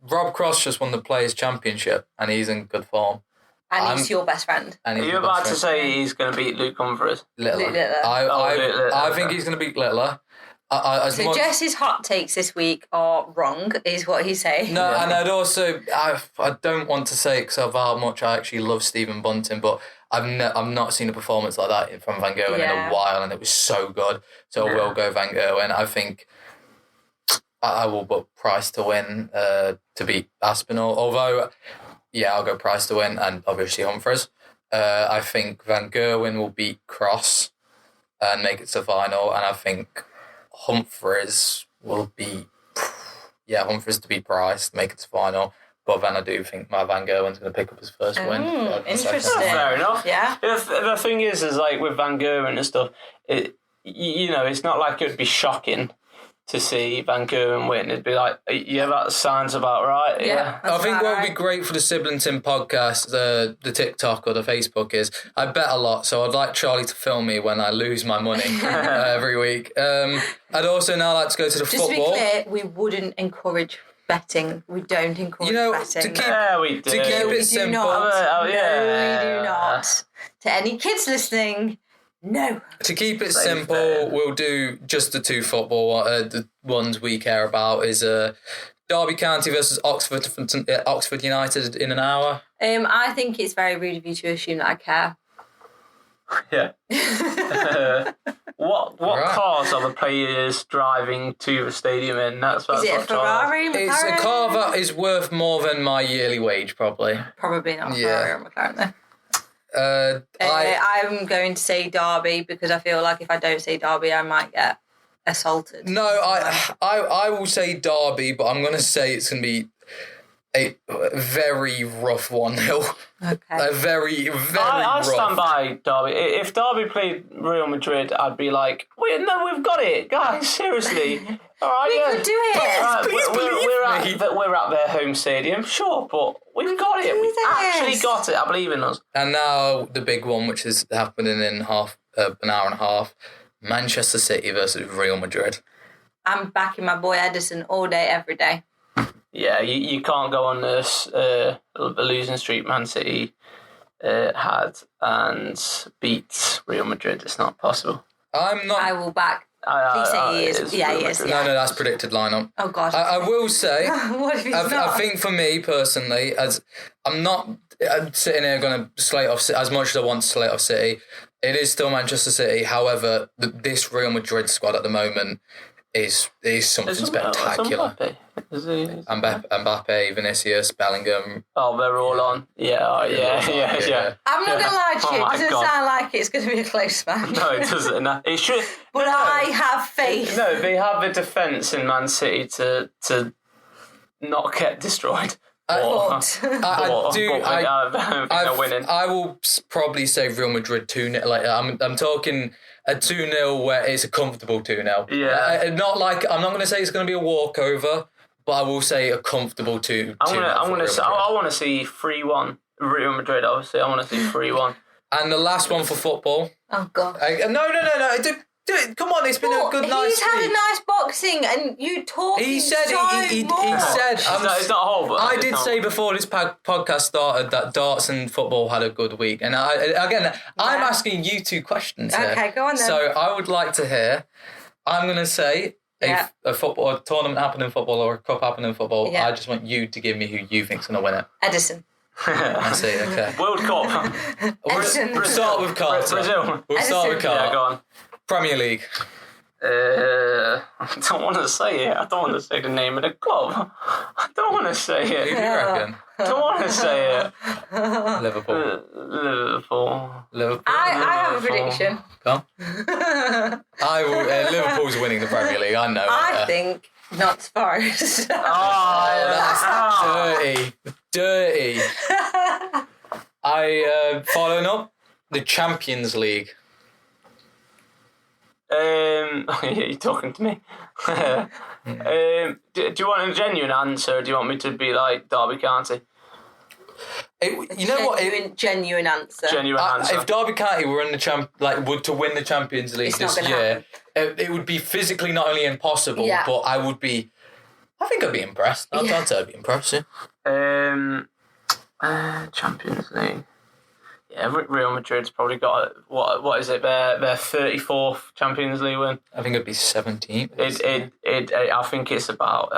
Rob Cross just won the Players' Championship, and he's in good form. And he's your best friend. Are you about to say he's going to beat Luke Humphries? Littler. I think he's going to beat Littler. So Jess's hot takes this week are wrong, is what he's saying. No, and I'd also... I don't want to say because of how much I actually love Stephen Bunting, but I've not seen a performance like that from Van Gerwen in a while, and it was so good. So I will go Van Gerwen. I think I will put Price to win to beat Aspinall, although... Yeah, I'll go Price to win, and obviously Humphries. I think Van Gerwen will beat Cross and make it to the final, and I think Humphries will beat... Yeah, Humphries to beat Price, make it to the final. But then I do think Van Gerwen's going to pick up his first win. Interesting. Fair enough. Yeah. The thing is with Van Gerwen and stuff, it's not like it would be shocking to see Van Gerwen win. It'd be like, that sounds about right. Yeah. I think what would be great for the Sibling Ting podcast, the TikTok or the Facebook is, I bet a lot, so I'd like Charlie to film me when I lose my money every week. I'd also now like to go to the football. Just to be clear, we wouldn't encourage betting. We don't encourage betting. We do. To keep it simple. No, we do not. To any kids listening... No. To keep it simple, we'll do just the two football. The ones we care about is Derby County versus Oxford United in an hour. I think it's very rude of you to assume that I care. Yeah. What cars are the players driving to the stadium in? Is it a Ferrari? McLaren? It's a car that is worth more than my yearly wage, probably. Probably not Ferrari or McLaren, though. I'm going to say Derby because I feel like if I don't say Derby, I might get assaulted. No, I will say Derby, but I'm going to say it's going to be a very rough 1-0. Okay. A very, very I rough. stand by Derby. If Derby played Real Madrid, I'd be like, we've got it, guys. Seriously. All right, we could do it. Please we're at their home stadium, sure, but we've got it. We've actually got it. I believe in us. And now the big one, which is happening in an hour and a half, Manchester City versus Real Madrid. I'm backing my boy Edison all day, every day. Yeah, you can't go on this the losing streak Man City had and beat Real Madrid. It's not possible. I'm not. I will back. Please say he is. Yeah, he is. No, that's predicted lineup. Oh, God. I will say, what if he's not? I think for me personally, as I'm sitting here going to slate off as much as I want to slate off City. It is still Manchester City. However, this Real Madrid squad at the moment is something spectacular. Mbappe, Vinicius, Bellingham. Oh, they're all on. Yeah. I'm not going to lie to you. It doesn't sound like it's going to be a close match. No, it doesn't. No. It should. But I have faith. No, they have the defence in Man City to not get destroyed. I will probably say Real Madrid 2-0. Like I'm talking a 2-0 where it's a comfortable 2-0. Yeah. Not like I'm not going to say it's going to be a walkover, but I will say a comfortable 2-0. I want to see 3-1 Real Madrid. Obviously, I want to see 3-1. And the last one for football. Oh God. No. Do it. Come on, it's been a good nice He's had a nice boxing, and you talking He said so he more. said. It's not a whole. But I did say before this podcast started that darts and football had a good week, and I'm asking you 2 questions here. Okay, go on then. So I would like to hear. I'm going to say a football a tournament happened in football or a cup happened in football. Yeah. I just want you to give me who you think's going to win it. Edison. I see. Okay. World Cup. We'll start with Carter. Brazil. We'll start with Carter. Yeah, go on. Premier League. I don't want to say it. I don't want to say the name of the club. I don't want to say it. Who do you reckon? I don't want to say it. Liverpool. Liverpool. I have a prediction. Come on. Liverpool's winning the Premier League. I know. I think not Forest. That's dirty. Following up the Champions League. You're talking to me. Do you want a genuine answer, or do you want me to be like Derby County? Genuine answer. Genuine answer. If Derby County were in the would to win the Champions League this year, it would be physically not only impossible, but I think I'd be impressed. I'd say I'd be impressed. Yeah. Champions League. Yeah, Real Madrid's probably got what is it? Their 34th Champions League win. I think it'd be 17th. I think it's about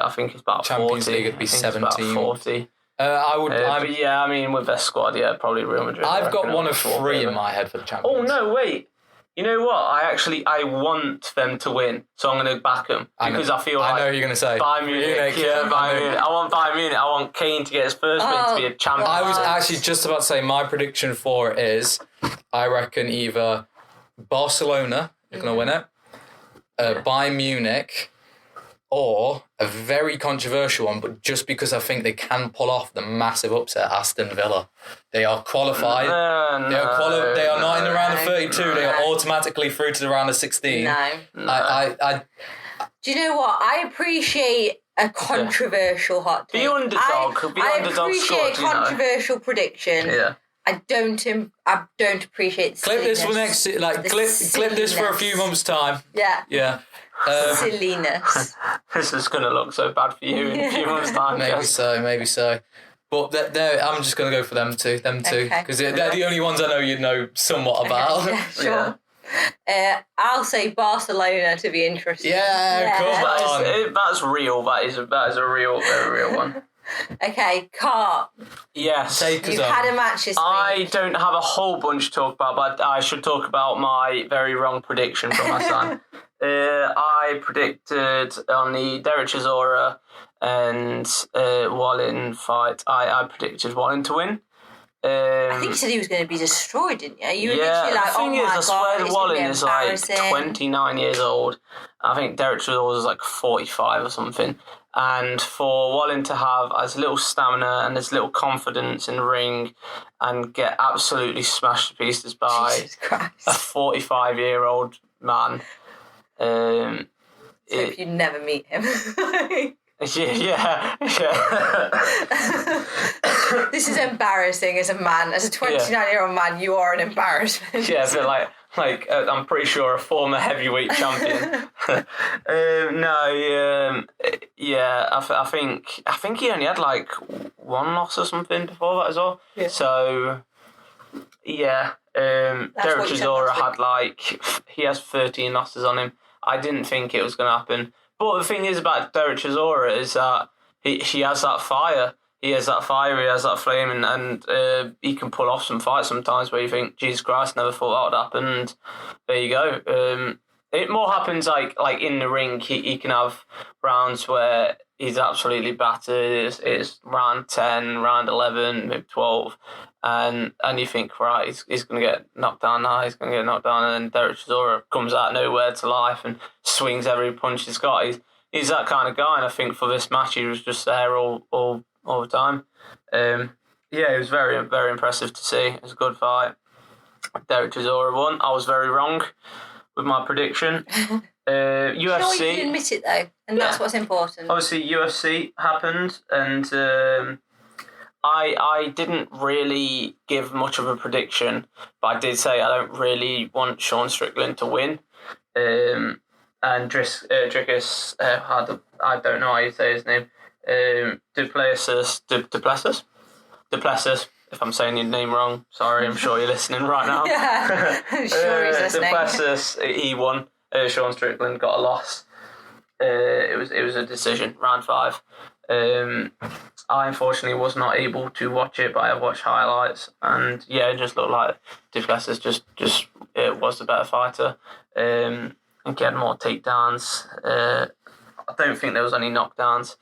Champions 40. League it'd be 17. 40. I mean, with their squad, probably Real Madrid. I've got one of 3 in my head for the Champions. Oh no, wait. You know what? I want them to win, so I'm going to back them because I feel like I know who you're going to say. Bayern Munich. Bayern Munich. I want Bayern Munich. I want Kane to get his first win to be a champion. I was actually just about to say my prediction for it is, I reckon either Barcelona is going to win it, Bayern Munich, or a very controversial one, but just because I think they can pull off the massive upset, Aston Villa. They are qualified. They are not in the round of 32. They are automatically through to the round of 16. No. Do you know what? I appreciate a controversial hot take. The underdog. I appreciate a controversial prediction. Yeah. I don't appreciate the clip this for next. Clip this for a few months' time. Yeah. Yeah. Silliness. This is going to look so bad for you in a few months' time. Maybe so. But I'm just going to go for them two, because they're the only ones I know you know somewhat about. Yeah, sure. Yeah. I'll say Barcelona to be interesting. Yeah, come on. That's real. That is a very real one. Okay, Cart. Yes. You've had a match this week. I don't have a whole bunch to talk about, but I should talk about my very wrong prediction from last time. I predicted on the Derek Chisora and Wallin fight, I predicted Wallin to win. I think you said he was going to be destroyed, didn't you? You were literally like, the thing is, I swear Wallin is like 29 29 years old. I think Derek Chisora was like 45 or something. And for Wallin to have as little stamina and as little confidence in the ring and get absolutely smashed to pieces by a 45-year-old man. Hope you never meet him. Yeah. This is embarrassing as a man. As a 29-year-old man, you are an embarrassment. Yeah, so like I'm pretty sure a former heavyweight champion. I think he only had like one loss or something before that as well. Yeah. So Derek Chisora had he has 13 losses on him. I didn't think it was going to happen. But the thing is about Derek Chisora is that he has that fire. He has that fire, he has that flame, and he can pull off some fights sometimes where you think, Jesus Christ, never thought that would happen. And there you go. It more happens like in the ring. He can have rounds where he's absolutely battered. It's round 10, round 11, maybe 12. And you think, right, he's going to get knocked down now, he's going to get knocked down. And then Derek Chisora comes out of nowhere to life and swings every punch he's got. He's that kind of guy. And I think for this match, he was just there all all the time. It was very, very impressive to see. It was a good fight. Derek Chisora won. I was very wrong with my prediction. UFC. You can admit it though, and that's what's important. Obviously, UFC happened, and I didn't really give much of a prediction, but I did say I don't really want Sean Strickland to win. And Dricus had, I don't know how you say his name, Duplessis. If I'm saying your name wrong, sorry, I'm sure you're listening right now. Yeah, I'm sure he's listening. Duplessis, he won. Sean Strickland got a loss. It was a decision, round 5. I unfortunately was not able to watch it, but I watched highlights, and it just looked like Duplessis just was the better fighter. And he had more takedowns. I don't think there was any knockdowns.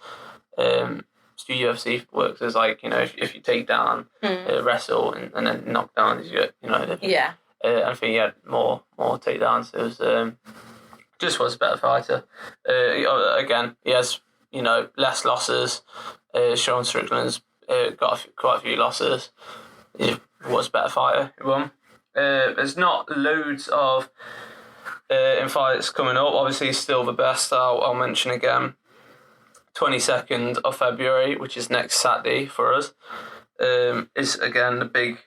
So UFC works as like, if you take down, wrestle, and then knock down, you get, I think he had more takedowns. It was just was a better fighter. Again, he has less losses. Sean Strickland's got quite a few losses. He was a better fighter. He won. There's not loads of in fights coming up. Obviously, he's still the best. I'll mention again. 22nd of February, which is next Saturday for us, is again the big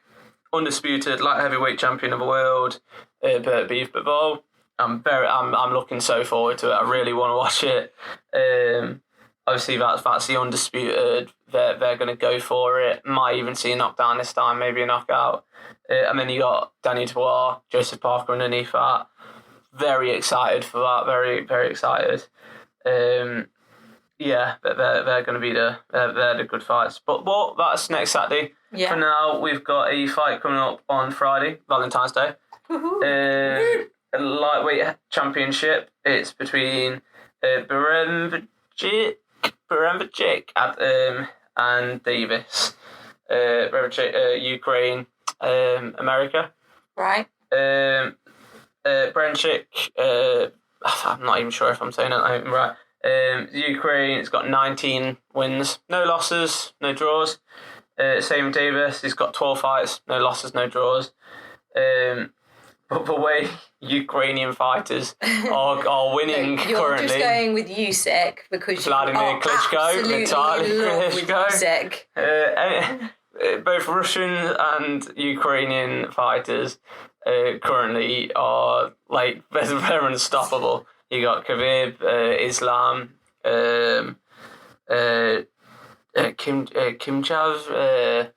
undisputed light heavyweight champion of the world, Bert Beef Bivol. I'm looking so forward to it. I really want to watch it. Obviously, that's the undisputed. They're going to go for it. Might even see a knockdown this time, maybe a knockout. And then you got Danny Dubois, Joseph Parker underneath that. Very excited for that. Very, very excited. They're going to be they're the good fights. But that's next Saturday. Yeah. For now, we've got a fight coming up on Friday, Valentine's Day. A lightweight championship. It's between Beremvchik and Davis. Beremvchik, Ukraine, America. Right. Beremvchik, I'm not even sure if I'm saying it right. Ukraine, it's got 19 wins, no losses, no draws. Same with Davis, he's got 12 fights, no losses, no draws. But the way Ukrainian fighters are winning you're currently. Just going with Usyk because Vladimir Klitschko, Vitaly Klitschko. Both Russian and Ukrainian fighters currently are like they're unstoppable. You got Khabib, Islam, Kimchav.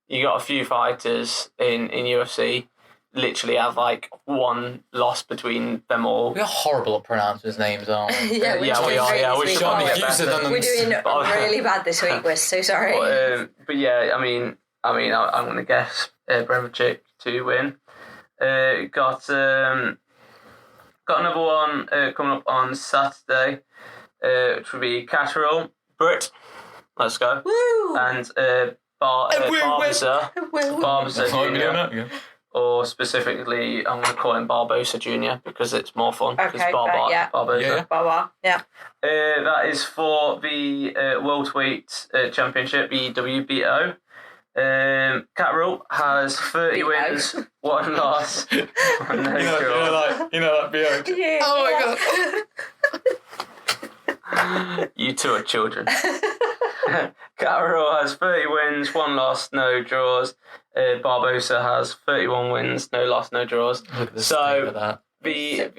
You got a few fighters in UFC. Literally have like one loss between them all. We are horrible at pronouncing his names, aren't we? We are. We're doing really bad this week. We're so sorry. But I'm going to guess Beremvchik to win. Got another one coming up on Saturday, which will be Catterall, Brit. Let's go. Woo! And Barbosa Jr. Or specifically, I'm going to call him Barbosa Jr. because it's more fun. Okay, Barbosa. Yeah. That is for the welterweight championship, the WBO. Catterall has 30 wins, 1 loss, no draw. You know that BO. Yeah. Oh my god. You two are children. Catterall has 30 wins, 1 loss, no draws. Barbosa has 31 wins, no loss, no draws. So the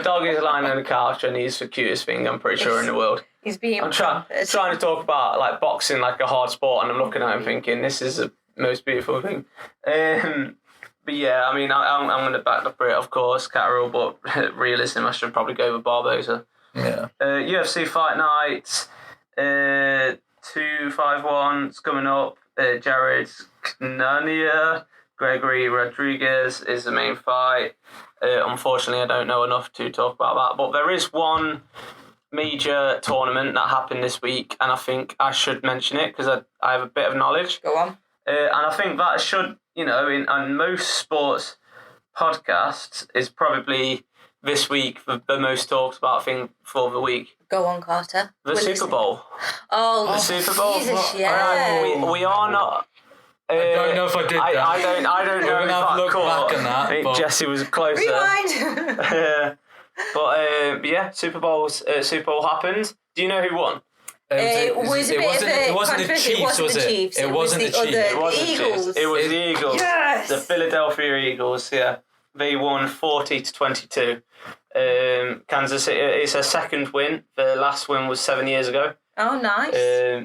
dog is lying on the couch and he's the cutest thing I'm pretty sure in the world. He's being. I'm trying to talk about like boxing like a hard sport, and I'm looking at him thinking this is the most beautiful thing. But yeah, I mean, I'm going to back the Brit, of course, Catterall, but realistically, I should probably go with Barbosa. Yeah. UFC Fight Night 251 is coming up. Jared Cannonier, Gregory Rodriguez is the main fight. Unfortunately, I don't know enough to talk about that, but there is one major tournament that happened this week, and I think I should mention it because I have a bit of knowledge. Go on. And I think that should, in most sports podcasts, is probably this week, the most talked about thing for the week. Go on, Carter. The Super Bowl. Oh, the Super Bowl. Jesus, yeah. We are not. I don't know if I did that. I don't know if I caught. Back on that, Jesse was closer. Rewind. But yeah, Super Bowl happened. Do you know who won? It wasn't the Chiefs, was it? It wasn't the Chiefs. It wasn't the Eagles. It was the Eagles. Yes. The Philadelphia Eagles. Yeah, they won 40-22. Kansas City. It's a second win. The last win was 7 years ago. Oh, nice.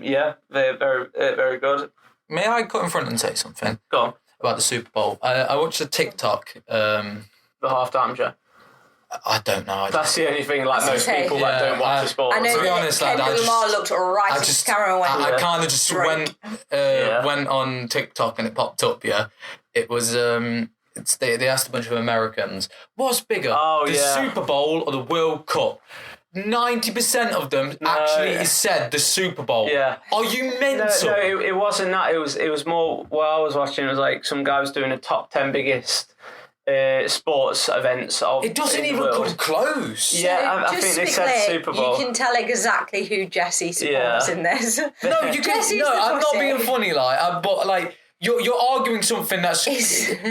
Yeah, they're very good. May I cut in front and say something? Go on. About the Super Bowl. I watched a TikTok. The halftime show. I don't know. That's the only thing. Like most people that don't watch the sport. I know. To be honest, Kendrick Lamar looked right at the camera. I kind of just went on TikTok and it popped up. Yeah, it was. They asked a bunch of Americans, what's bigger, the Super Bowl or the World Cup? 90% of them actually said the Super Bowl. Yeah. Are you mental? No, it wasn't that. It was more. What I was watching was like some guy was doing a top 10 biggest sports events. It doesn't even come close. Yeah, I think they said Super Bowl. You can tell exactly who Jesse supports in this. No, you can. No, I'm not being funny. But You're arguing something that's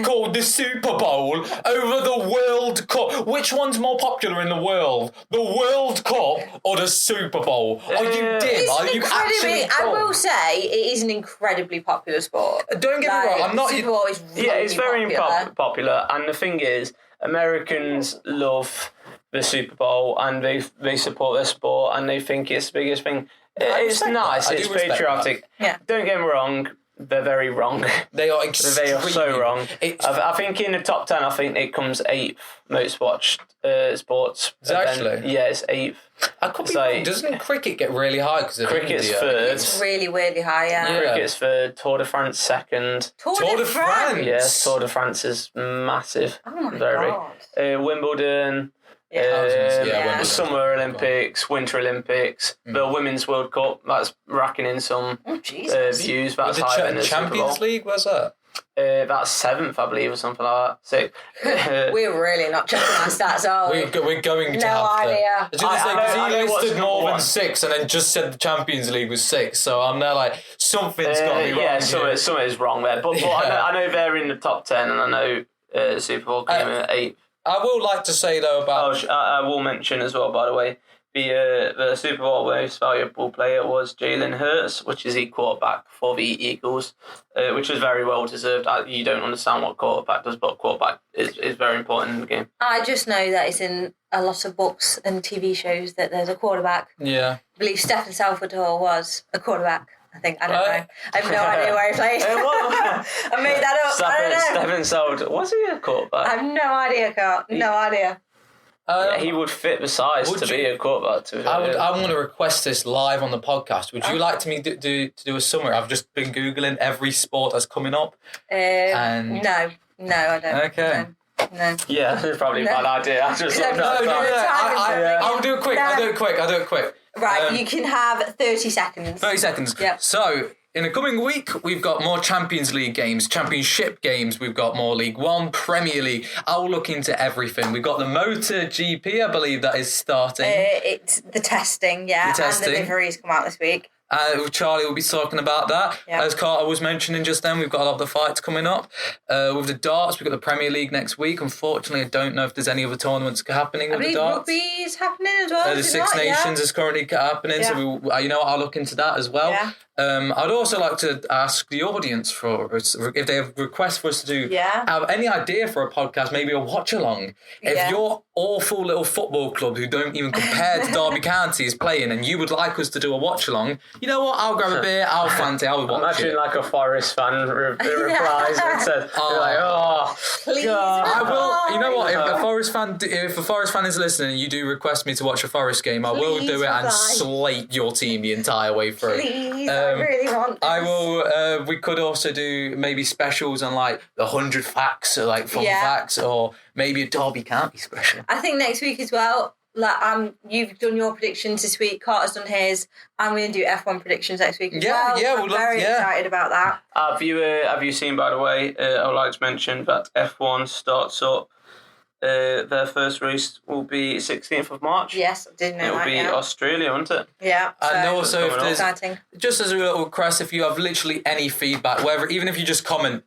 called the Super Bowl over the World Cup. Which one's more popular in the world? The World Cup or the Super Bowl? Are you dim? Are you actually I will say it is an incredibly popular sport. Don't get me wrong. I'm not. Super Bowl is really it's very popular. And the thing is, Americans love the Super Bowl and they support their sport and they think it's the biggest thing. It's nice. It's patriotic. Yeah. Don't get me wrong. They're very wrong. They are so wrong. I think in the top 10, I think it comes 8th most watched sports. Actually? Yeah, it's 8th. I could be wrong. Doesn't cricket get really high because of cricket's India? third. It's really, really high, yeah. Cricket's third. Tour de France second. Tour de France? Yes, Tour de France is massive. Oh my God. Wimbledon. Summer Olympics, Winter Olympics, the Women's World Cup, that's racking in some views. That's higher than the Champions League, where's that? That's 7th, I believe, or something like that. 6th. We're really not checking our stats, are we? We're going to no have idea. He listed more than 6 and then just said the Champions League was 6, so I'm there like, something's got to be wrong. Yeah, something is wrong there. But I know they're in the top 10 and I know Super Bowl came in at 8th. I will like to say though about. I will mention as well, by the way, the Super Bowl most valuable player was Jalen Hurts, which is the quarterback for the Eagles, which was very well deserved. You don't understand what quarterback does, but quarterback is very important in the game. I just know that it's in a lot of books and TV shows that there's a quarterback. Yeah. I believe Stephen Salvatore was a quarterback. I think. I don't know. I have no idea where he played. I made that up. I don't know. Stephen Salvatore. Was he a quarterback? I have no idea, Carl. No idea. He would fit the size to be a quarterback. I want to request this live on the podcast. Would you like me to do a summary? I've just been Googling every sport that's coming up. No, I don't. Okay. No. Yeah, it's probably a bad idea. I'll do it quick. I'll do it quick. Right, you can have 30 seconds. 30 seconds. Yep. So, in the coming week, we've got more Champions League games, Championship games, we've got more League One, Premier League. I'll look into everything. We've got the MotoGP, I believe, that is starting. It's the testing, yeah. And the liveries come out this week. Charlie will be talking about that. Yep. As Carter was mentioning just then, we've got a lot of the fights coming up. With the darts, we've got the Premier League next week. Unfortunately, I don't know if there's any other tournaments happening with the darts. Rugby is happening as well. The Six Nations is currently happening, so I'll look into that as well. Yeah. I'd also like to ask the audience if they have requests for us to do. Have any idea for a podcast, maybe a watch along. If your awful little football club who don't even compare to Derby County is playing, and you would like us to do a watch along, you know what? I'll grab a beer. I'll fancy. I'll watch Imagine it. Like a Forest fan replies and says, please. I will. You know what? If a Forest fan is listening, and you do request me to watch a Forest game, I will do it and slate your team the entire way through. Please. I really want this. I will. We could also do maybe specials on like the 100 facts or like fun facts, or maybe a Derby County special. I think next week as well. Like you've done your predictions this week. Carter's done his. I'm going to do F1 predictions next week as well. I'm very excited about that. Have you seen, by the way? I would like to mention that F1 starts up their first race will be 16th of March. Yes, I didn't know that. It'll be Australia, won't it? Yeah. And also, if there's, exciting. Just as a little request, if you have literally any feedback, whatever, even if you just comment,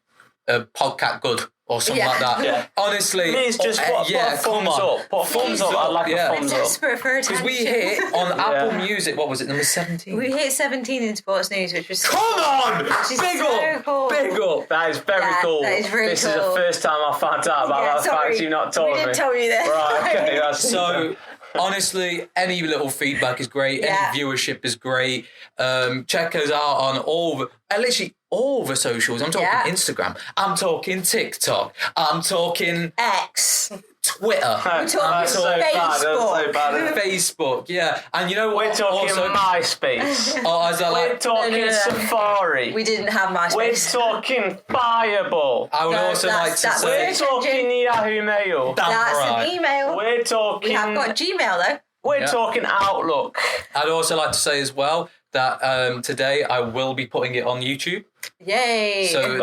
podcast good or something like that. Yeah. Honestly, Please just put a thumbs up. Put a thumbs up. I'd like a thumbs up. Desperate for attention. Because we hit on Apple Music, what was it, number 17? We hit 17 in sports news, which was Come on! Big up! Cool. Big up! That is very cool. That is really this cool. is the first time I found out about that fact you've not told me. We didn't tell you this. Right, okay. That's So, honestly, any little feedback is great. Any viewership is great. Check us out on literally all the socials. I'm talking Instagram. I'm talking TikTok. I'm talking X. Twitter. We're talking Facebook. Facebook, yeah. And you know what? We're talking also, MySpace. We're talking Safari. We didn't have MySpace. We're talking Fireball. I would also like to say... We're talking Yahoo Mail. That's an email. We're talking... We have got Gmail, though. We're talking Outlook. I'd also like to say as well that today I will be putting it on YouTube. Yay. So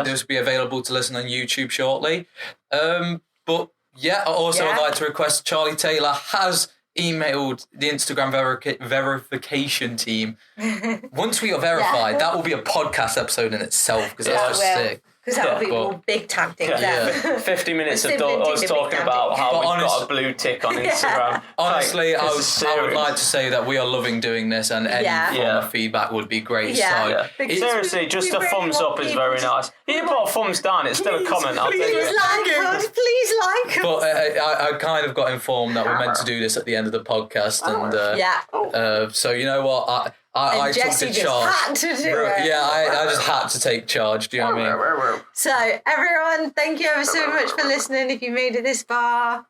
this will be available to listen on YouTube shortly. But yeah, I'd like to request Charlie Taylor has emailed the Instagram verification team. Once we are verified, that will be a podcast episode in itself because that's just sick. Because that would be more big time thing. 50 minutes of us talking about how we've got a blue tick on Instagram. Honestly, I would like to say that we are loving doing this and any form of feedback would be great. Yeah. So, seriously, just a thumbs up is very nice. You put a thumbs down, it's still a comment. I'll take it. Please like us. But I kind of got informed that we're meant to do this at the end of the podcast. And so you know what? I took the charge. Had to do it. Yeah, I just had to take charge. Do you know what I mean? So, everyone, thank you ever so much for listening if you made it this far.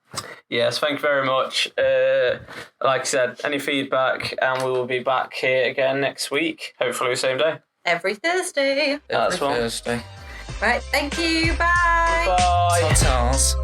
Yes, thank you very much. Like I said, any feedback, and we will be back here again next week, hopefully the same day. Every Thursday. Every Thursday. Right, thank you. Bye. Bye. Ta-tas.